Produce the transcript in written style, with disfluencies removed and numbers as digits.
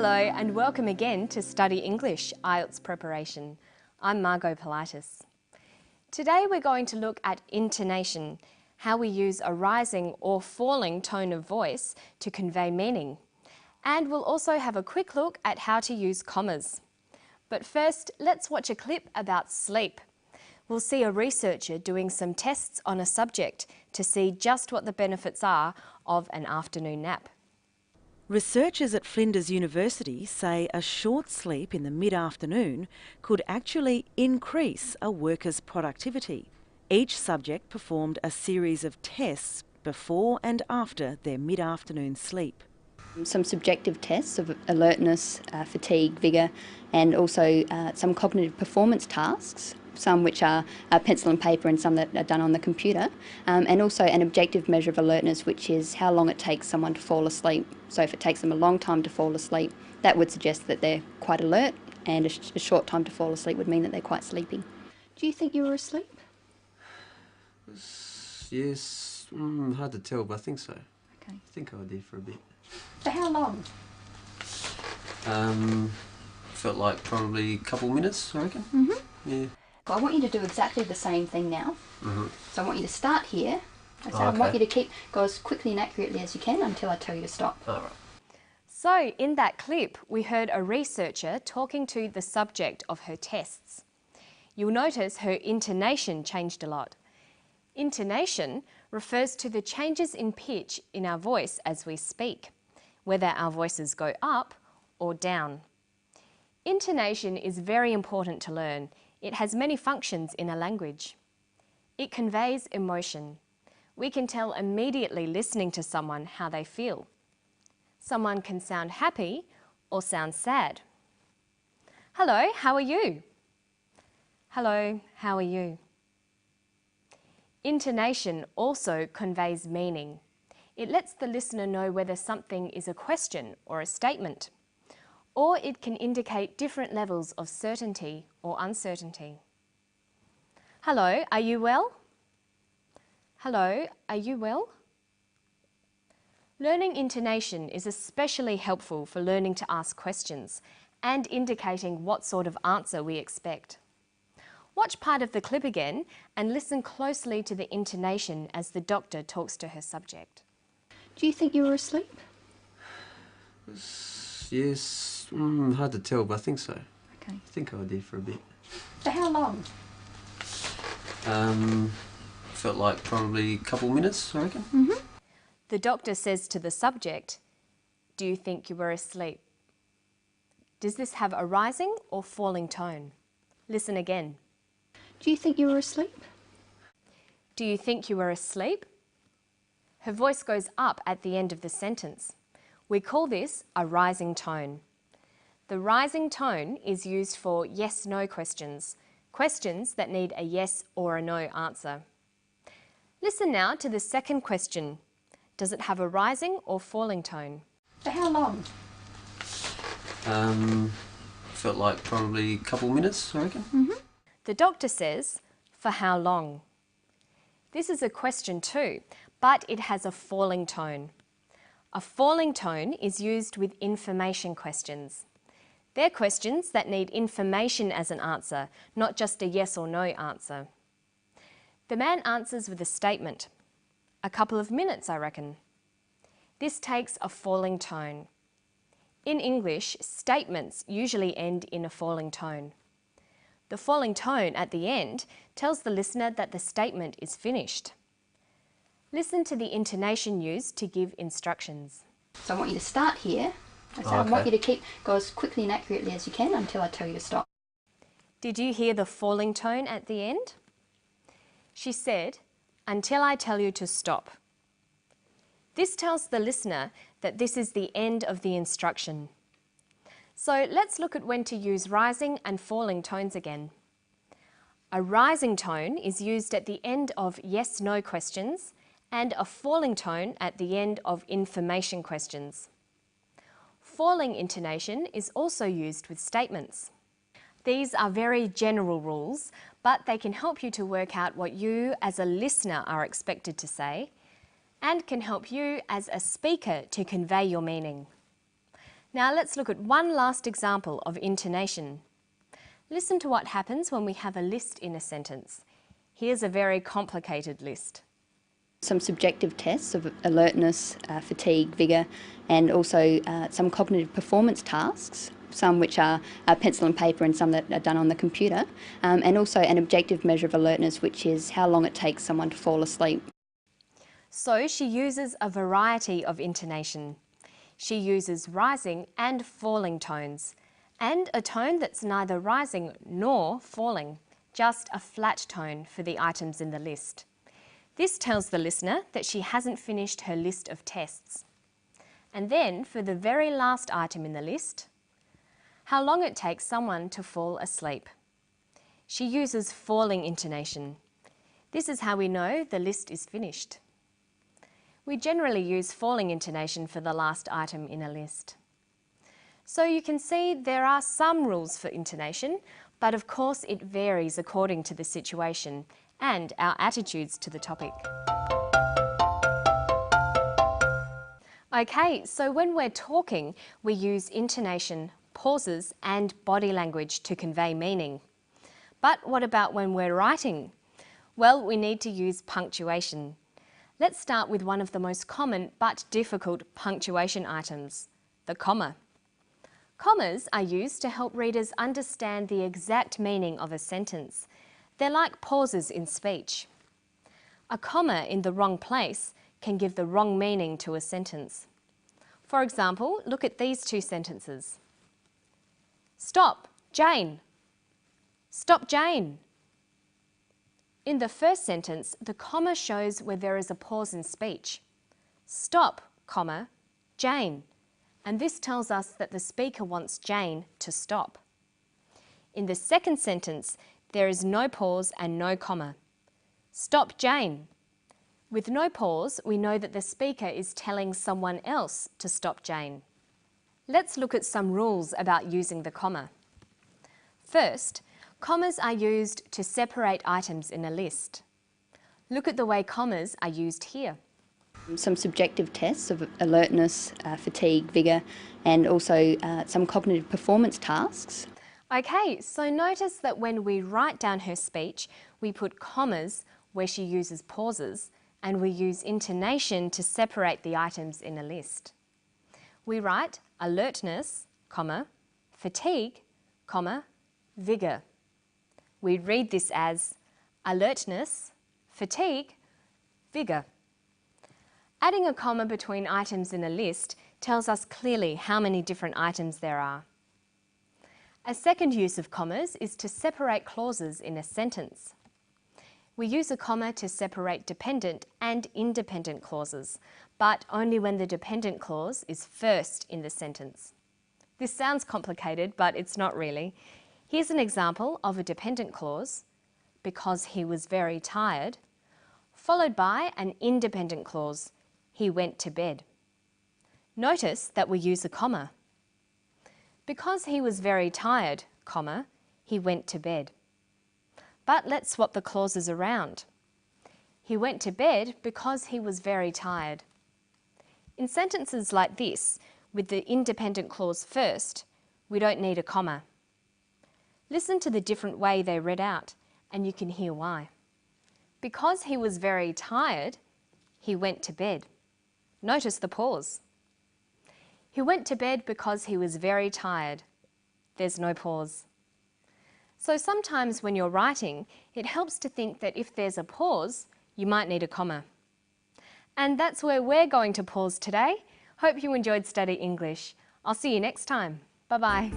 Hello and welcome again to Study English IELTS Preparation. I'm Margot Politis. Today we're going to look at intonation, how we use a rising or falling tone of voice to convey meaning. And we'll also have a quick look at how to use commas. But first, let's watch a clip about sleep. We'll see a researcher doing some tests on a subject to see just what the benefits are of an afternoon nap. Researchers at Flinders University say a short sleep in the mid-afternoon could actually increase a worker's productivity. Each subject performed a series of tests before and after their mid-afternoon sleep. Some subjective tests of alertness, fatigue, vigour, and also some cognitive performance tasks, some which are pencil and paper and some that are done on the computer, and also an objective measure of alertness, which is how long it takes someone to fall asleep. So if it takes them a long time to fall asleep, that would suggest that they're quite alert, and a short time to fall asleep would mean that they're quite sleepy. Do you think you were asleep? Yes, hard to tell, but I think so. Okay. I think I did for a bit. For how long? Felt like probably a couple of minutes, I reckon. Yeah. Well, I want you to do exactly the same thing now. So I want you to start here. So I Okay. want you to go as quickly and accurately as you can until I tell you to stop. All right. So in that clip, we heard a researcher talking to the subject of her tests. You'll notice her intonation changed a lot. Intonation refers to the changes in pitch in our voice as we speak, whether our voices go up or down. Intonation is very important to learn. It has many functions in a language. It conveys emotion. We can tell immediately listening to someone how they feel. Someone can sound happy or sound sad. Hello, how are you? Hello, how are you? Intonation also conveys meaning. It lets the listener know whether something is a question or a statement, or it can indicate different levels of certainty or uncertainty. Hello, are you well? Hello, are you well? Learning intonation is especially helpful for learning to ask questions and indicating what sort of answer we expect. Watch part of the clip again and listen closely to the intonation as the doctor talks to her subject. Do you think you were asleep? Yes, hard to tell, but I think so. Okay. I think I did for a bit. For how long? Felt like probably a couple of minutes, I reckon. The doctor says to the subject, "Do you think you were asleep?" Does this have a rising or falling tone? Listen again. Do you think you were asleep? Do you think you were asleep? Her voice goes up at the end of the sentence. We call this a rising tone. The rising tone is used for yes-no questions, questions that need a yes or a no answer. Listen now to the second question. Does it have a rising or falling tone? For how long? Felt like probably a couple of minutes, I reckon. The doctor says, "For how long?" This is a question too, but it has a falling tone. A falling tone is used with information questions. They're questions that need information as an answer, not just a yes or no answer. The man answers with a statement. "A couple of minutes, I reckon." This takes a falling tone. In English, statements usually end in a falling tone. The falling tone at the end tells the listener that the statement is finished. Listen to the intonation used to give instructions. So I want you to start here. So I want you to go as quickly and accurately as you can until I tell you to stop. Did you hear the falling tone at the end? She said, "Until I tell you to stop." This tells the listener that this is the end of the instruction. So let's look at when to use rising and falling tones again. A rising tone is used at the end of yes-no questions and a falling tone at the end of information questions. Falling intonation is also used with statements. These are very general rules, but they can help you to work out what you as a listener are expected to say and can help you as a speaker to convey your meaning. Now let's look at one last example of intonation. Listen to what happens when we have a list in a sentence. Here's a very complicated list. Some subjective tests of alertness, fatigue, vigour, and also some cognitive performance tasks, some which are pencil and paper and some that are done on the computer, and also an objective measure of alertness, which is how long it takes someone to fall asleep. So she uses a variety of intonation. She uses rising and falling tones, and a tone that's neither rising nor falling, just a flat tone for the items in the list. This tells the listener that she hasn't finished her list of tests. And then for the very last item in the list, how long it takes someone to fall asleep. She uses falling intonation. This is how we know the list is finished. We generally use falling intonation for the last item in a list. So you can see there are some rules for intonation, but of course it varies according to the situation and our attitudes to the topic. Okay, so when we're talking, we use intonation, pauses and body language to convey meaning. But what about when we're writing? Well, we need to use punctuation. Let's start with one of the most common but difficult punctuation items, the comma. Commas are used to help readers understand the exact meaning of a sentence. They're like pauses in speech. A comma in the wrong place can give the wrong meaning to a sentence. For example, look at these two sentences. Stop, Jane. Stop, Jane. In the first sentence, the comma shows where there is a pause in speech. Stop, comma, Jane. And this tells us that the speaker wants Jane to stop. In the second sentence, there is no pause and no comma. Stop, Jane. With no pause, we know that the speaker is telling someone else to stop Jane. Let's look at some rules about using the comma. First, commas are used to separate items in a list. Look at the way commas are used here. Some subjective tests of alertness, fatigue, vigour, and also some cognitive performance tasks. Okay, so notice that when we write down her speech, we put commas where she uses pauses, and we use intonation to separate the items in a list. We write alertness, comma, fatigue, comma, vigour. We read this as alertness, fatigue, vigour. Adding a comma between items in a list tells us clearly how many different items there are. A second use of commas is to separate clauses in a sentence. We use a comma to separate dependent and independent clauses, but only when the dependent clause is first in the sentence. This sounds complicated, but it's not really. Here's an example of a dependent clause, because he was very tired, followed by an independent clause, he went to bed. Notice that we use a comma. Because he was very tired, comma, he went to bed. But let's swap the clauses around. He went to bed because he was very tired. In sentences like this, with the independent clause first, we don't need a comma. Listen to the different way they read out, and you can hear why. Because he was very tired, he went to bed. Notice the pause. He went to bed because he was very tired. There's no pause. So sometimes when you're writing, it helps to think that if there's a pause, you might need a comma. And that's where we're going to pause today. Hope you enjoyed Study English. I'll see you next time. Bye-bye.